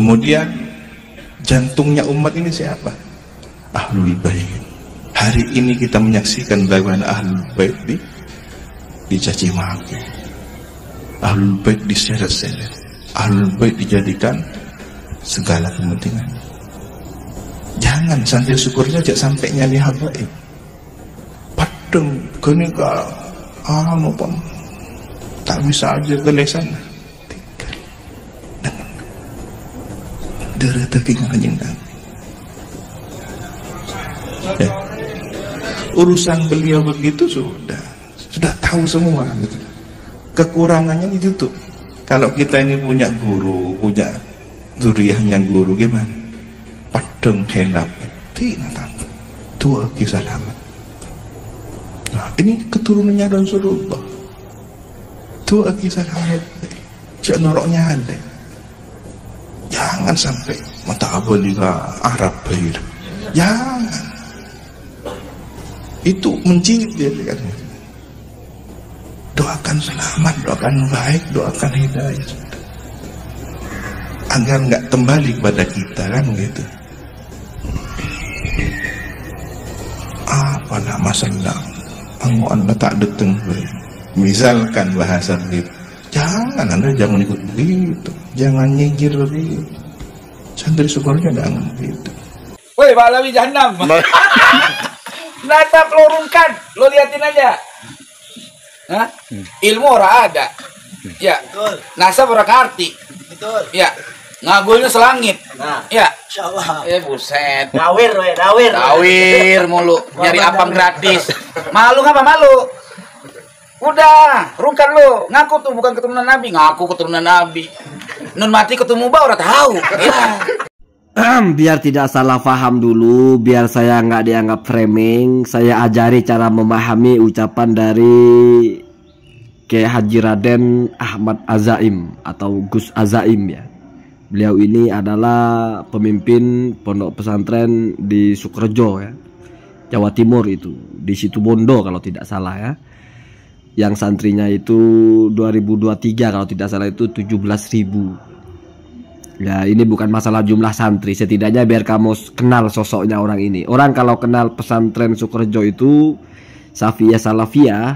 Kemudian jantungnya umat ini siapa? Ahlul Bait. Hari ini kita menyaksikan bagaimana Ahlul Bait dicaci maki, Ahlul Bait diseret-seret, Ahlul Bait dijadikan segala kepentingan. Jangan santri syukur saja sampai nyali habaib. Padeng gini ka pun tak bisa aja ke sana. Tinggal dengan derita kanjeng Nabi. Urusan beliau begitu sudah tahu semua gitu. Kekurangannya itu tuh. Kalau kita ini punya guru, punya zuriyahnya guru gimana? Padeng hendak tidak tua kisah lama. Nah, ini keturunannya Rasulullah. Tua kisah lama. Cak noroknya ada. Jangan sampai mata abadiga Arab bahir. Jangan. Itu mencit dia kan. Doakan selamat, doakan baik, doakan hidayah. Agar nggak kembali kepada kita kan gitu. Apalah masalah anda tak datang. Misalkan bahasa begitu, anda jangan ikut begitu, jangan nyinggir begitu. Santri syukurnya jangan begitu. Woi Pahlawi Jahannam. Natap lo rungkan, lo liatin aja. Hah? Ilmu orang ada. Ya. Nasab orang arti. Betul. Ya. Ngagulnya selangit. Nah. Ya. Insyaallah. Buset. Dawir mulu. Nyari apam gratis. Malu ngapa malu? Udah, rungkan lo. Ngaku tuh bukan keturunan Nabi. Ngaku keturunan Nabi. Nun mati ketemu bau udah tahu. Ya. Biar tidak salah paham dulu, biar saya nggak dianggap framing, saya ajari cara memahami ucapan dari Kiai Haji Raden Ahmad Azaim atau Gus Azaim ya. Beliau ini adalah pemimpin pondok pesantren di Sukorejo ya, Jawa Timur itu, di Situbondo kalau tidak salah ya. Yang santrinya itu 2023 kalau tidak salah itu 17.000. Ya ini bukan masalah jumlah santri, setidaknya biar kamu kenal sosoknya orang ini. Orang kalau kenal pesantren Sukorejo itu Safiyah Salafiyah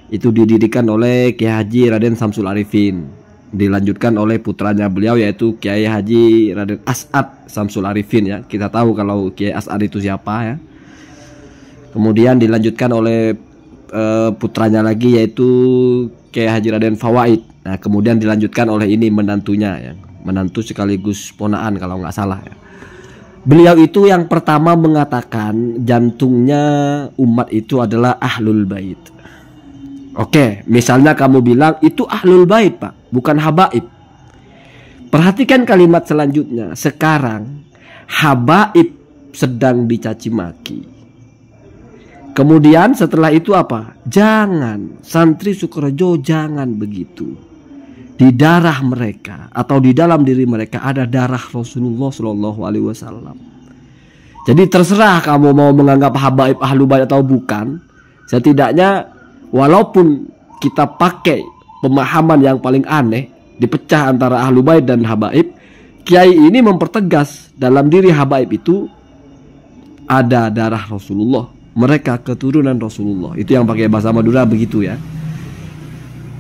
itu didirikan oleh Kiai Haji Raden Samsul Arifin, dilanjutkan oleh putranya beliau yaitu Kiai Haji Raden As'ad Samsul Arifin ya. Kita tahu kalau Kiai As'ad itu siapa ya. Kemudian dilanjutkan oleh putranya lagi yaitu Kiai Haji Raden Fawaid. Nah kemudian dilanjutkan oleh ini menantunya ya, menantu sekaligus ponaan kalau nggak salah ya. Beliau itu yang pertama mengatakan jantungnya umat itu adalah Ahlul Bait. Oke, misalnya kamu bilang itu Ahlul Bait pak, bukan habaib. Perhatikan kalimat selanjutnya. Sekarang habaib sedang dicaci maki. Kemudian setelah itu apa? Jangan, santri Sukorejo jangan begitu. Di darah mereka atau di dalam diri mereka ada darah Rasulullah Shallallahu Alaihi Wasallam. Jadi terserah kamu mau menganggap habaib Ahlul Bait atau bukan. Setidaknya walaupun kita pakai pemahaman yang paling aneh, dipecah antara Ahlul Bait dan habaib, Kiai ini mempertegas dalam diri habaib itu ada darah Rasulullah. Mereka keturunan Rasulullah. Itu yang pakai bahasa Madura begitu ya.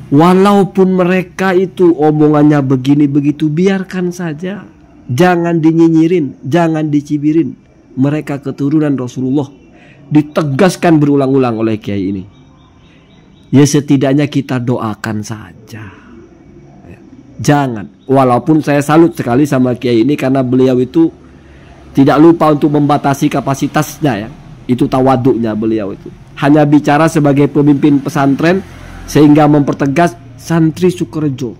Walaupun mereka itu omongannya begini begitu, biarkan saja. Jangan dinyinyirin, jangan dicibirin. Mereka keturunan Rasulullah. Ditegaskan berulang-ulang oleh Kiai ini. Ya setidaknya kita doakan saja. Jangan. Walaupun saya salut sekali sama Kiai ini karena beliau itu tidak lupa untuk membatasi kapasitasnya ya. Itu tawaduknya beliau itu. Hanya bicara sebagai pemimpin pesantren sehingga mempertegas santri Sukorejo.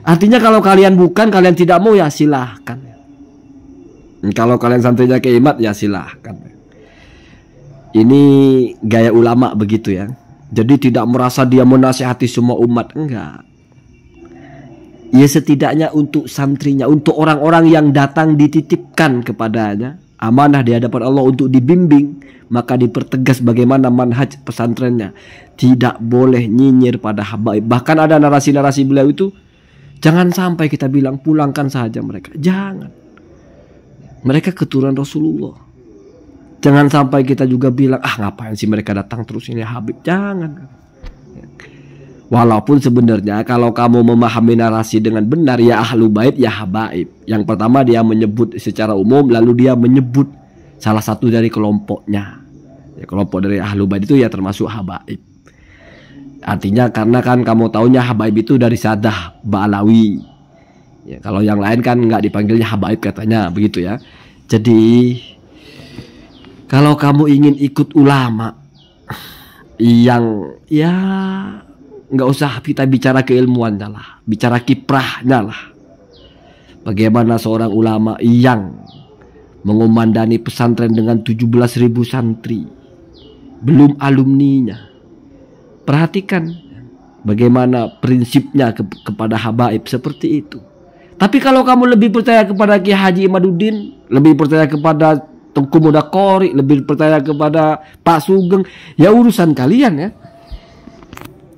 Artinya kalau kalian bukan, kalian tidak mau ya silahkan. Kalau kalian santrinya keimat ya silahkan. Ini gaya ulama begitu ya. Jadi tidak merasa dia menasihati semua umat, enggak. Ya setidaknya untuk santrinya, untuk orang-orang yang datang dititipkan kepadanya amanah di hadapan Allah untuk dibimbing, maka dipertegas bagaimana manhaj pesantrennya. Tidak boleh nyinyir pada habaib. Bahkan ada narasi-narasi beliau itu Jangan sampai kita bilang pulangkan saja mereka. Jangan. Mereka keturunan Rasulullah. Jangan sampai kita juga bilang, ngapain sih mereka datang terus ini Habib. Jangan. Walaupun sebenarnya kalau kamu memahami narasi dengan benar, ya ahlu bait ya habaib. Yang pertama dia menyebut secara umum, lalu dia menyebut salah satu dari kelompoknya. Ya, kelompok dari ahlu bait itu ya termasuk habaib. Artinya karena kan kamu taunya habaib itu dari Sadah Ba'alawi. Ya, kalau yang lain kan nggak dipanggilnya habaib katanya, begitu ya. Jadi kalau kamu ingin ikut ulama yang ya nggak usah kita bicara keilmuannya lah, bicara kiprahnya lah. Bagaimana seorang ulama yang mengumandani pesantren dengan 17.000 santri, belum alumninya. Perhatikan bagaimana prinsipnya kepada habaib seperti itu. Tapi kalau kamu lebih percaya kepada Kiai Haji Imaduddin, lebih percaya kepada Tengku Mudakori, lebih percaya kepada Pak Sugeng, ya urusan kalian ya.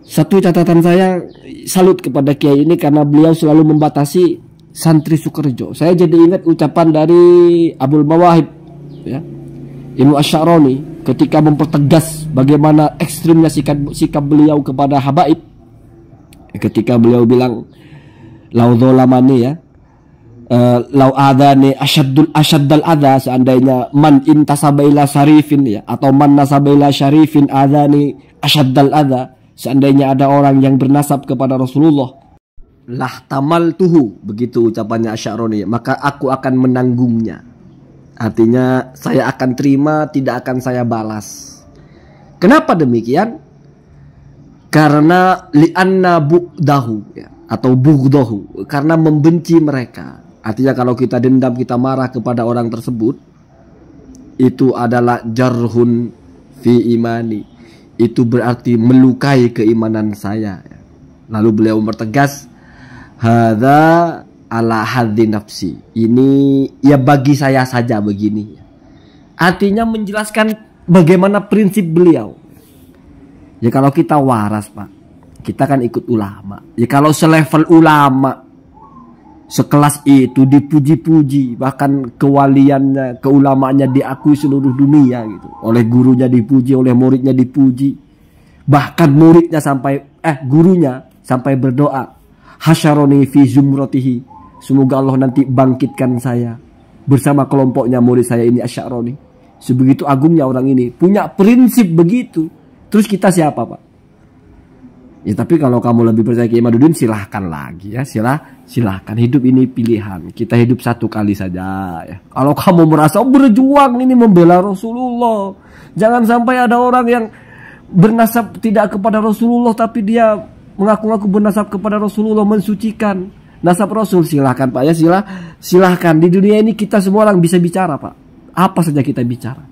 Satu catatan saya, salut kepada Kiai ini karena beliau selalu membatasi santri Sukorejo. Saya jadi ingat ucapan dari Abdul Mawahib ya, Ibnu Asy'arani ketika mempertegas bagaimana ekstrimnya sikap beliau kepada habaib. Ketika beliau bilang lau dzolamani ya, lau adani asyaddal adha, seandainya man intasaba ila syarifin ya, atau man nasaba ila syarifin adani asyaddal adha, seandainya ada orang yang bernasab kepada Rasulullah, lah tamal tuhu, begitu ucapannya Asy'arani, maka aku akan menanggungnya. Artinya saya akan terima, tidak akan saya balas. Kenapa demikian? Karena li'anna bu'dahu ya, atau bughdahu, karena membenci mereka. Artinya kalau kita dendam, kita marah kepada orang tersebut, itu adalah jarhun fi imani, itu berarti melukai keimanan saya. Lalu beliau mempertegas, hadza ala hadzi nafsi, ini ya bagi saya saja begini. Artinya menjelaskan bagaimana prinsip beliau. Ya kalau kita waras Pak, kita kan ikut ulama. Ya kalau selevel ulama, sekelas itu dipuji-puji, bahkan kewaliannya, keulamaannya diakui seluruh dunia gitu. Oleh gurunya dipuji, oleh muridnya dipuji. Bahkan muridnya sampai gurunya sampai berdoa, hasyaroni fi zumratihi, semoga Allah nanti bangkitkan saya bersama kelompoknya murid saya ini Asy'arani. Sebegitu agungnya orang ini, punya prinsip begitu. Terus kita siapa Pak? Ya tapi kalau kamu lebih percaya Kiai Imaduddin, silahkan lagi ya, silahkan. Hidup ini pilihan, kita hidup satu kali saja ya. Kalau kamu merasa berjuang ini membela Rasulullah, jangan sampai ada orang yang bernasab tidak kepada Rasulullah tapi dia mengaku-ngaku bernasab kepada Rasulullah, mensucikan nasab Rasul. Silahkan Pak ya, silahkan. Di dunia ini kita semua orang bisa bicara Pak, apa saja kita bicara.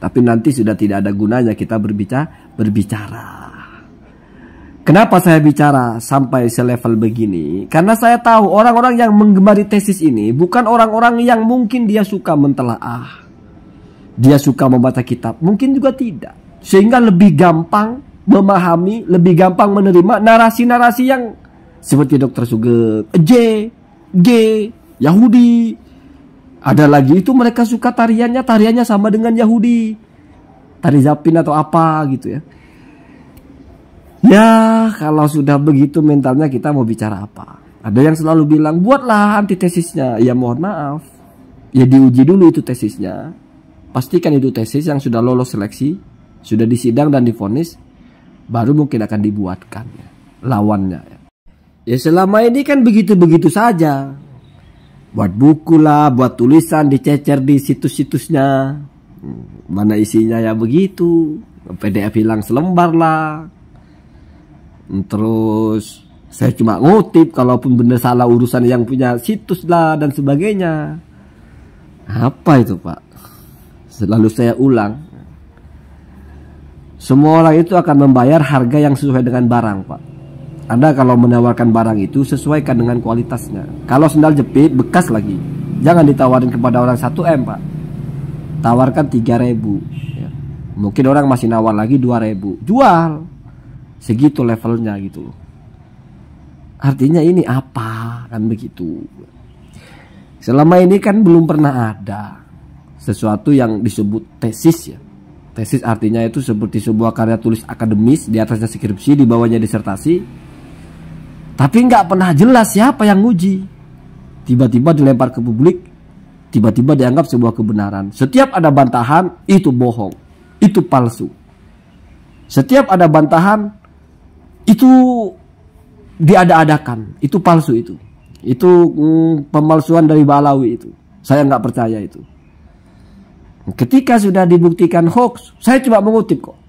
Tapi nanti sudah tidak ada gunanya kita berbicara. Kenapa saya bicara sampai selevel begini? Karena saya tahu orang-orang yang menggemari tesis ini bukan orang-orang yang mungkin dia suka mentelaah, dia suka membaca kitab, mungkin juga tidak. Sehingga lebih gampang memahami, lebih gampang menerima narasi-narasi yang seperti Dr. Sugeng, G, Yahudi. Ada lagi itu mereka suka tariannya sama dengan Yahudi, tari Zapin atau apa gitu ya. Ya kalau sudah begitu mentalnya, kita mau bicara apa? Ada yang selalu bilang buatlah antitesisnya. Ya mohon maaf, ya diuji dulu itu tesisnya. Pastikan itu tesis yang sudah lolos seleksi, sudah disidang dan divonis, baru mungkin akan dibuatkan ya, lawannya. Ya selama ini kan begitu-begitu saja. Buat buku lah, buat tulisan, dicecer di situs-situsnya. Mana isinya ya begitu. PDF hilang selembar lah. Terus saya cuma ngutip, kalaupun benar salah urusan yang punya situs lah dan sebagainya. Apa itu Pak? Selalu saya ulang, semua orang itu akan membayar harga yang sesuai dengan barang Pak. Anda kalau menawarkan barang itu sesuaikan dengan kualitasnya. Kalau sendal jepit bekas lagi, jangan ditawarin kepada orang 1M Pak, tawarkan 3.000 ya. Mungkin orang masih nawar lagi 2.000, jual. Segitu levelnya gitu loh. Artinya ini apa? Kan begitu. Selama ini kan belum pernah ada sesuatu yang disebut tesis ya. Tesis artinya itu seperti sebuah karya tulis akademis, di atasnya skripsi, di bawahnya disertasi. Tapi nggak pernah jelas siapa yang nguji. Tiba-tiba dilempar ke publik, tiba-tiba dianggap sebuah kebenaran. Setiap ada bantahan, itu bohong, itu palsu. Setiap ada bantahan, itu diada-adakan, itu palsu itu. Itu pemalsuan dari Balawi itu. Saya nggak percaya itu. Ketika sudah dibuktikan hoax, saya cuma mengutip kok.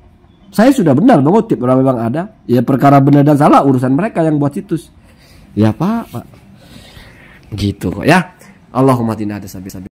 Saya sudah benar mengutip, kalau memang ada. Ya perkara benar dan salah urusan mereka yang buat situs. Ya Pak. Gitu kok ya. Allahumma tina ada sabi-sabi.